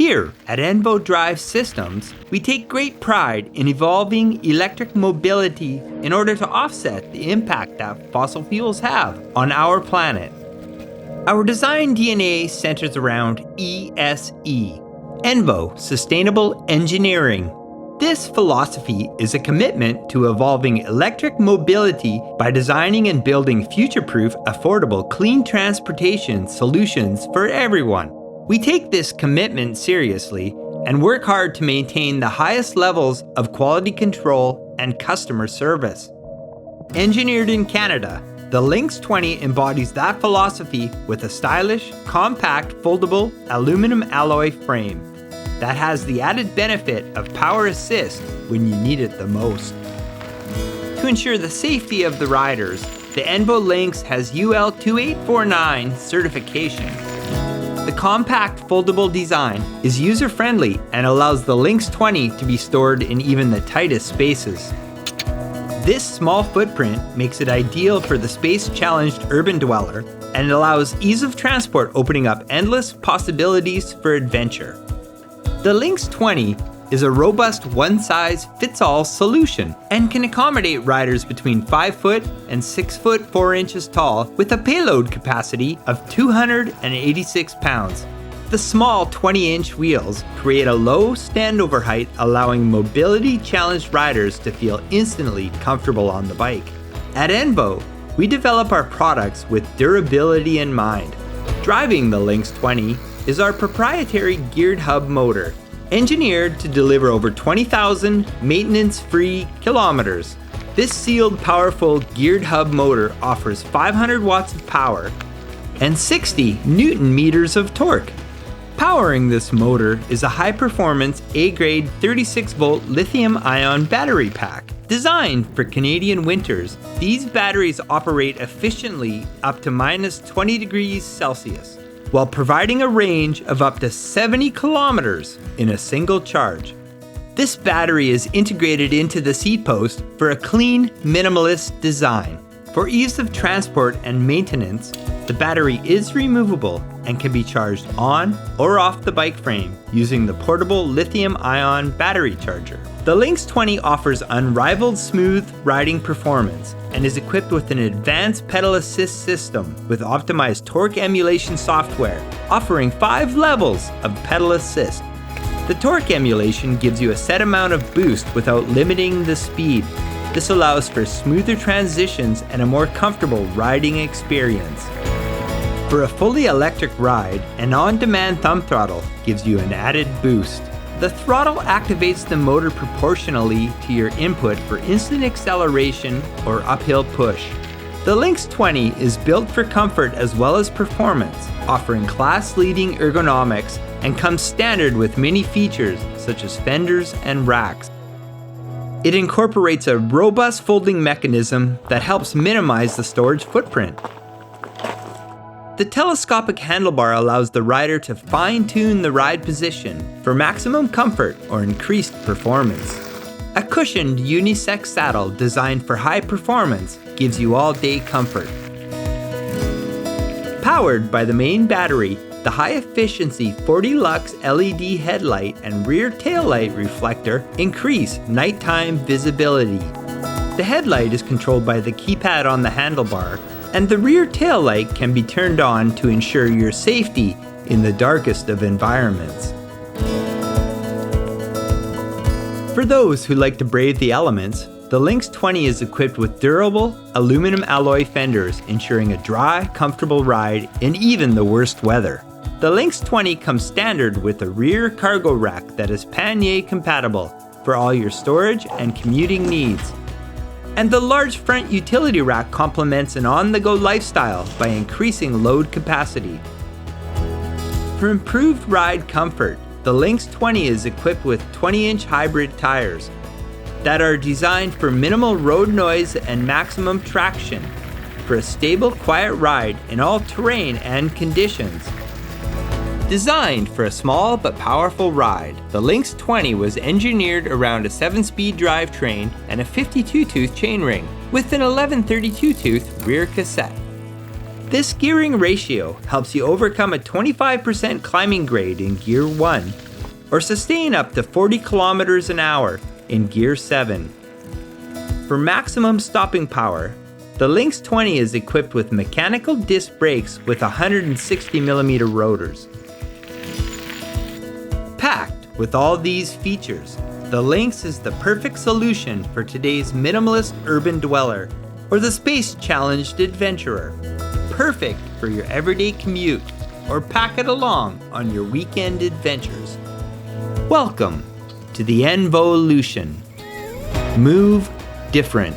Here at ENVO Drive Systems, we take great pride in evolving electric mobility in order to offset the impact that fossil fuels have on our planet. Our design DNA centers around ESE, ENVO Sustainable Engineering. This philosophy is a commitment to evolving electric mobility by designing and building future-proof, affordable, clean transportation solutions for everyone. We take this commitment seriously and work hard to maintain the highest levels of quality control and customer service. Engineered in Canada, the Lynx 20 embodies that philosophy with a stylish, compact, foldable aluminum alloy frame that has the added benefit of power assist when you need it the most. To ensure the safety of the riders, the ENVO Lynx has UL 2849 certification. The compact foldable design is user-friendly and allows the Lynx 20 to be stored in even the tightest spaces. This small footprint makes it ideal for the space-challenged urban dweller and allows ease of transport, opening up endless possibilities for adventure. The Lynx 20 is a robust one-size-fits-all solution and can accommodate riders between 5 foot and 6 foot 4 inches tall with a payload capacity of 286 pounds. The small 20-inch wheels create a low standover height, allowing mobility-challenged riders to feel instantly comfortable on the bike. At ENVO, we develop our products with durability in mind. Driving the Lynx 20 is our proprietary geared hub motor, engineered to deliver over 20,000 maintenance-free kilometers. This sealed, powerful geared hub motor offers 500 watts of power and 60 Newton meters of torque. Powering this motor is a high-performance A-grade 36-volt lithium-ion battery pack. Designed for Canadian winters, these batteries operate efficiently up to minus 20 degrees Celsius, while providing a range of up to 70 kilometers in a single charge. This battery is integrated into the seat post for a clean, minimalist design. For ease of transport and maintenance, the battery is removable and can be charged on or off the bike frame using the portable lithium-ion battery charger. The Lynx 20 offers unrivaled smooth riding performance and is equipped with an advanced pedal assist system with optimized torque emulation software, offering 5 levels of pedal assist. The torque emulation gives you a set amount of boost without limiting the speed. This allows for smoother transitions and a more comfortable riding experience. For a fully electric ride, an on-demand thumb throttle gives you an added boost. The throttle activates the motor proportionally to your input for instant acceleration or uphill push. The Lynx 20 is built for comfort as well as performance, offering class-leading ergonomics and comes standard with many features such as fenders and racks. It incorporates a robust folding mechanism that helps minimize the storage footprint. The telescopic handlebar allows the rider to fine-tune the ride position for maximum comfort or increased performance. A cushioned unisex saddle designed for high performance gives you all-day comfort. Powered by the main battery, the high-efficiency 40 lux LED headlight and rear taillight reflector increase nighttime visibility. The headlight is controlled by the keypad on the handlebar, and the rear taillight can be turned on to ensure your safety in the darkest of environments. For those who like to brave the elements, the Lynx 20 is equipped with durable aluminum alloy fenders, ensuring a dry, comfortable ride in even the worst weather. The Lynx 20 comes standard with a rear cargo rack that is pannier compatible for all your storage and commuting needs. And the large front utility rack complements an on-the-go lifestyle by increasing load capacity. For improved ride comfort, the Lynx 20 is equipped with 20-inch hybrid tires that are designed for minimal road noise and maximum traction for a stable, quiet ride in all terrain and conditions. Designed for a small but powerful ride, the Lynx 20 was engineered around a 7-speed drivetrain and a 52-tooth chainring with an 1132-tooth rear cassette. This gearing ratio helps you overcome a 25% climbing grade in Gear 1 or sustain up to 40 kilometers an hour in Gear 7. For maximum stopping power, the Lynx 20 is equipped with mechanical disc brakes with 160mm rotors. Packed with all these features, the Lynx is the perfect solution for today's minimalist urban dweller or the space-challenged adventurer. Perfect for your everyday commute or pack it along on your weekend adventures. Welcome to the ENVO Lynx. Move different.